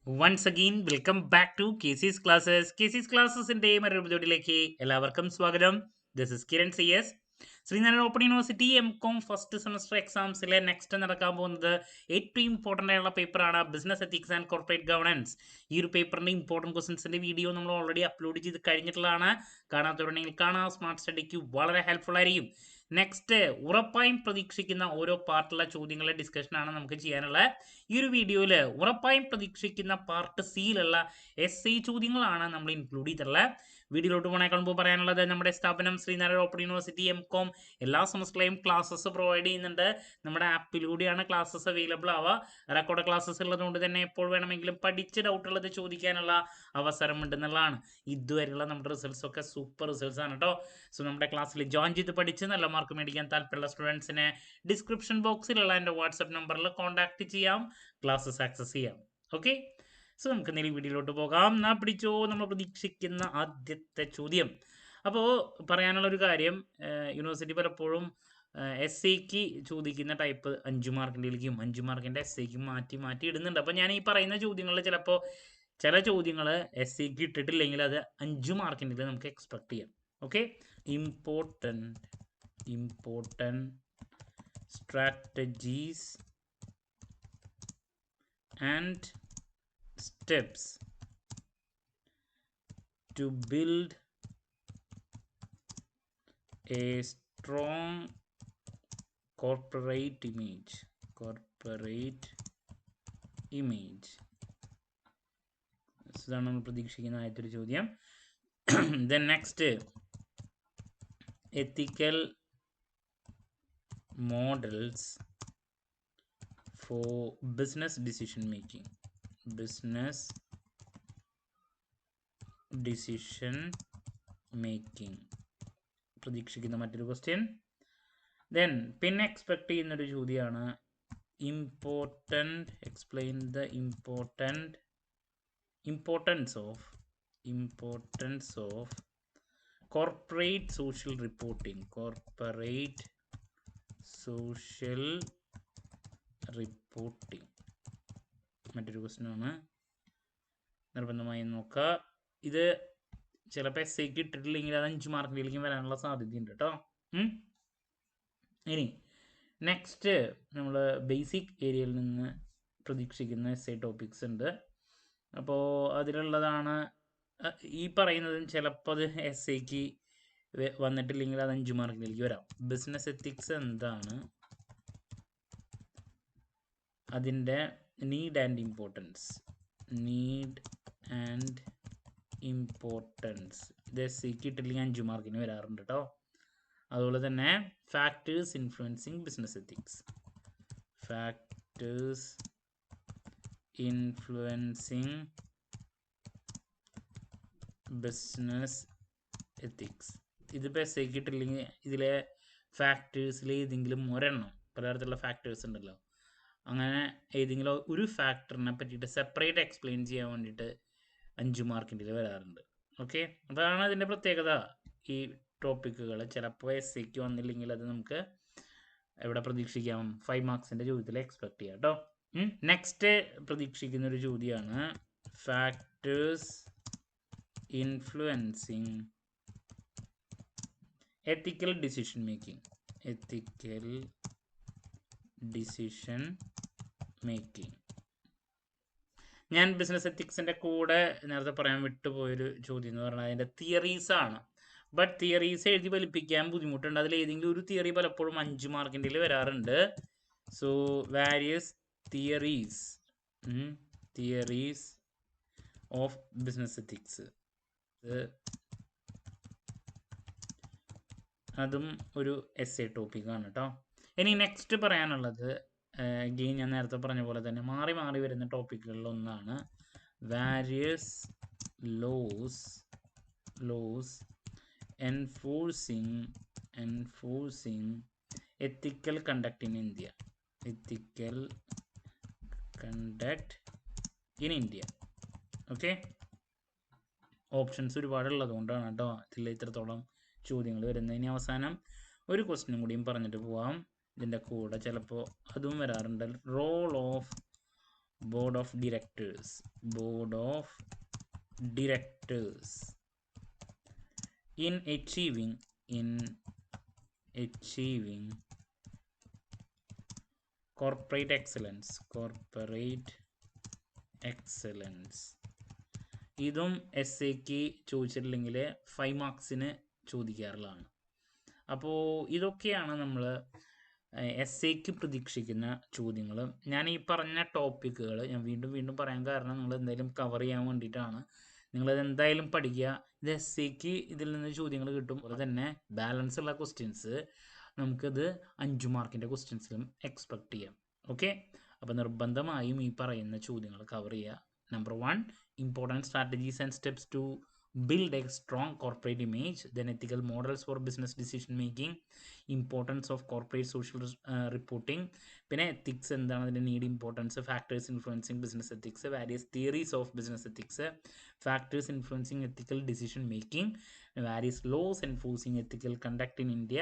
Once again, welcome back to KC's Classes. KC's Classesന്റെ മറ്റൊരു എപ്പിസോഡിലേക്ക് എല്ലാവർക്കും സ്വാഗതം. This is Kiran CS. Sreenarayana open university M.Com first semester എക്സാംസിലെ next നടക്കാൻ പോകുന്നത് ഏറ്റവും ഇമ്പോർട്ടൻ്റ് ആയുള്ള പേപ്പറാണ് business ethics and corporate governance. ഈ ഒരു പേപ്പറിൻ്റെ ഇമ്പോർട്ടൻറ്റ് ക്വസ്റ്റൻസിൻ്റെ വീഡിയോ നമ്മൾ ഓൾറെഡി അപ്ലോഡ് ചെയ്ത് കഴിഞ്ഞിട്ടുള്ളതാണ്. കാണാത്തവരുണ്ടെങ്കിൽ കാണാം. സ്മാർട്ട് സ്റ്റഡിക്ക് വളരെ ഹെൽപ്ഫുൾ ആയിരിക്കും. നെക്സ്റ്റ് ഉറപ്പായും പ്രതീക്ഷിക്കുന്ന ഓരോ പാർട്ടുള്ള ചോദ്യങ്ങളുടെ ഡിസ്കഷനാണ് നമുക്ക് ചെയ്യാനുള്ളത്. ഈ ഒരു വീഡിയോയിൽ ഉറപ്പായും പ്രതീക്ഷിക്കുന്ന പാർട്ട് സിയിലുള്ള ചോദ്യങ്ങളാണ് നമ്മൾ ഇൻക്ലൂഡ് ചെയ്തിട്ടുള്ളത്. വീഡിയോയിലോട്ട് പോണേക്കാൾ മുമ്പ് പറയാനുള്ളത് നമ്മുടെ സ്ഥാപനം ശ്രീനാരായണ ഓപ്പൺ യൂണിവേഴ്സിറ്റി M.Com എല്ലാ സെമസ്റ്ററിലെയും ക്ലാസ്സസ് പ്രൊവൈഡ് ചെയ്യുന്നുണ്ട്. നമ്മുടെ ആപ്പിലൂടെയാണ് ക്ലാസ്സസ് അവൈലബിൾ ആവുക. റെക്കോർഡ് ക്ലാസ്സസ് ഉള്ളതുകൊണ്ട് തന്നെ എപ്പോൾ വേണമെങ്കിലും പഠിച്ച് ഡൗട്ട് ഉള്ളത് ചോദിക്കാനുള്ള അവസരം ഉണ്ടെന്നുള്ളതാണ്. ഇതുവരെയുള്ള നമ്മുടെ റിസൾട്ട്സ് ഒക്കെ സൂപ്പർ റിസൾട്ട്സ് ആണ് കേട്ടോ. സോ നമ്മുടെ ക്ലാസ്സിൽ ജോയിൻ ചെയ്ത് പഠിച്ച് നല്ല മാർക്ക് മേടിക്കാൻ താല്പര്യമുള്ള സ്റ്റുഡൻസിനെ ഡിസ്ക്രിപ്ഷൻ ബോക്സിലുള്ള എൻ്റെ വാട്സപ്പ് നമ്പറിൽ കോൺടാക്ട് ചെയ്യാം, ക്ലാസ്സസ് ആക്സസ് ചെയ്യാം. ഓക്കെ, സോ നമുക്ക് നേരെ വീഡിയോയിലോട്ട് പോകാം. പിടിച്ചോ നമ്മൾ പ്രതീക്ഷിക്കുന്ന ആദ്യത്തെ ചോദ്യം. അപ്പോൾ പറയാനുള്ളൊരു കാര്യം, യൂണിവേഴ്സിറ്റി പലപ്പോഴും SAക്ക് ചോദിക്കുന്ന ടൈപ്പ് 5 മാർക്കിൻ്റെയിലേക്കും 5 മാർക്കിൻ്റെ SAക്കും മാറ്റി മാറ്റി ഇടുന്നുണ്ട്. അപ്പോൾ ഞാൻ ഈ പറയുന്ന ചോദ്യങ്ങളിൽ ചിലപ്പോൾ ചില ചോദ്യങ്ങൾ SAക്ക് ഇട്ടിട്ടില്ലെങ്കിൽ അത് 5 മാർക്കിൻ്റെ നമുക്ക് എക്സ്പെക്ട് ചെയ്യാം. Okay, important strategies and steps to build a strong corporate image. ഇതാണ് നമ്മൾ പ്രതീക്ഷിക്കുന്ന ആദ്യത്തെ ചോദ്യം. Then next, ethical models for business decision making. പ്രതീക്ഷിക്കുന്ന മറ്റൊരു ക്വസ്റ്റ്യൻ. ദെൻ പിന്നെ എക്സ്പെക്ട് ചെയ്യുന്നൊരു ചോദ്യമാണ് explain the importance of corporate social reporting. മറ്റൊരു ക്വസ്റ്റ്യൻ ആണ്, നിർബന്ധമായി നോക്കുക. ഇത് ചിലപ്പോൾ SAക്ക് ഇട്ടിട്ടില്ലെങ്കിൽ അത് 5 മാർക്കിലേക്കും വരാനുള്ള സാധ്യതയുണ്ട് കേട്ടോ. ഇനി നെക്സ്റ്റ് നമ്മൾ ബേസിക് ഏരിയയിൽ നിന്ന് പ്രതീക്ഷിക്കുന്ന ടോപ്പിക്സ് ഉണ്ട്. അപ്പോൾ അതിലുള്ളതാണ് ഈ പറയുന്നതും ചിലപ്പോൾ അത് SAക്ക് വന്നിട്ടില്ലെങ്കിൽ അത് 5 മാർക്കിലേക്ക് വരാം. ബിസിനസ് എത്തിക്സ് എന്താണ്, അതിൻ്റെ നീഡ് ആൻഡ് ഇമ്പോർട്ടൻസ് ഇത് SAക്ക് ഇട്ടില്ലെങ്കിൽ 5 മാർക്കിന് വരാറുണ്ട് കേട്ടോ. അതുപോലെ തന്നെ ഫാക്ടേഴ്സ് ഇൻഫ്ലുവൻസിങ് ബിസിനസ് എത്തിക്സ് ഇതിപ്പോൾ SAക്ക് ഇട്ടില്ലെങ്കിൽ ഇതിലെ ഫാക്ടേഴ്സിൽ ഏതെങ്കിലും ഒരെണ്ണം, പലതരത്തിലുള്ള ഫാക്ടേഴ്സ് ഉണ്ടല്ലോ, അങ്ങനെ ഏതെങ്കിലും ഒരു ഫാക്ടറിനെ പറ്റിയിട്ട് സെപ്പറേറ്റ് എക്സ്പ്ലെയിൻ ചെയ്യാൻ വേണ്ടിയിട്ട് 5 മാർക്കിൻ്റെ വരാറുണ്ട്. ഓക്കെ, അതാണ് അതിൻ്റെ പ്രത്യേകത. ഈ ടോപ്പിക്കുകൾ ചിലപ്പോൾ SAക്ക് വന്നില്ലെങ്കിൽ അത് നമുക്ക് എവിടെ പ്രതീക്ഷിക്കാം, 5 മാർക്സിൻ്റെ ചോദ്യത്തിൽ എക്സ്പെക്ട് ചെയ്യാം കേട്ടോ. നെക്സ്റ്റ് പ്രതീക്ഷിക്കുന്ന ഒരു ചോദ്യമാണ് factors influencing ethical decision making. ഞാൻ ബിസിനസ് എത്തിക്സിൻ്റെ കൂടെ നേരത്തെ പറയാൻ വിട്ടുപോയൊരു ചോദ്യം എന്ന് പറഞ്ഞാൽ അതിൻ്റെ തിയറീസാണ്. ബട്ട് തിയറീസ് എഴുതി ഫലിപ്പിക്കാൻ ബുദ്ധിമുട്ടുണ്ട്. അതിൽ ഏതെങ്കിലും ഒരു തിയറി പലപ്പോഴും 5 മാർക്കിൻ്റെ വരാറുണ്ട്. So various theories of business ethics, അതും ഒരു ടോപ്പിക്കാണ് കേട്ടോ. ഇനി നെക്സ്റ്റ് പറയാനുള്ളത് അഗെയിൻ ഞാൻ നേരത്തെ പറഞ്ഞ പോലെ തന്നെ മാറി മാറി വരുന്ന ടോപ്പിക്കുകളിൽ ഒന്നാണ് various laws enforcing ethical conduct in India. Okay, options ഒരുപാടുള്ളത് കൊണ്ടാണ് കേട്ടോ ഇതിൽ ഇത്രത്തോളം ചോദ്യങ്ങൾ വരുന്നത്. ഇനി അവസാനം ഒരു ക്വസ്റ്റ്യനും കൂടിയും പറഞ്ഞിട്ട് പോവാം. ഇതിൻ്റെ കൂടെ ചിലപ്പോൾ അതും വരാറുണ്ട്. Role of board of directors in achieving corporate excellence. ഇതും എസ് എക്ക് ചോദിച്ചിട്ടില്ലെങ്കിൽ 5 മാർക്സിന് ചോദിക്കാറുള്ളതാണ്. അപ്പോൾ ഇതൊക്കെയാണ് നമ്മൾ എസ് എക്ക് പ്രതീക്ഷിക്കുന്ന ചോദ്യങ്ങൾ. ഞാൻ ഈ പറഞ്ഞ ടോപ്പിക്കുകൾ ഞാൻ വീണ്ടും പറയാൻ കാരണം നിങ്ങൾ എന്തായാലും കവർ ചെയ്യാൻ വേണ്ടിയിട്ടാണ്. നിങ്ങളത് എന്തായാലും പഠിക്കുക. ഇത് എസ് എക്ക് ഇതിൽ നിന്ന് ചോദ്യങ്ങൾ കിട്ടും. അതുപോലെ തന്നെ ബാലൻസ് ഉള്ള ക്വസ്റ്റ്യൻസ് നമുക്കത് 5 മാർക്കിൻ്റെ ക്വസ്റ്റ്യൻസിലും എക്സ്പെക്ട് ചെയ്യാം. ഓക്കെ, അപ്പോൾ നിർബന്ധമായും ഈ പറയുന്ന ചോദ്യങ്ങൾ കവർ ചെയ്യുക. Number 1, important strategies and steps to build a strong corporate image. Then ethical models for business decision making, importance of corporate social reporting, പിന്നെ ethics എന്താണ്, അതിൻ്റെ need, importance, factors influencing business ethics, various theories of business ethics, factors influencing ethical decision making, various laws enforcing ethical conduct in India,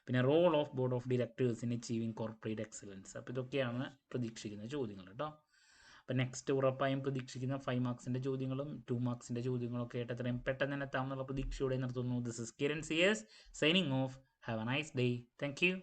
പിന്നെ role of board of directors in achieving corporate excellence. അപ്പോൾ ഇതൊക്കെയാണ് പ്രതീക്ഷിക്കുന്ന ചോദ്യങ്ങൾ കേട്ടോ. അപ്പോൾ next ഉറപ്പായും പ്രതീക്ഷിക്കുന്ന 5 മാർക്സിൻ്റെ ചോദ്യങ്ങളും 2 മാർക്സിൻ്റെ ചോദ്യങ്ങളൊക്കെ ആയിട്ട് എത്രയും പെട്ടെന്ന് തന്നെ എത്താമെന്നുള്ള പ്രതീക്ഷയോടെ നിർത്തുന്നു. This is Kiran CS signing off. Have a nice day. Thank U.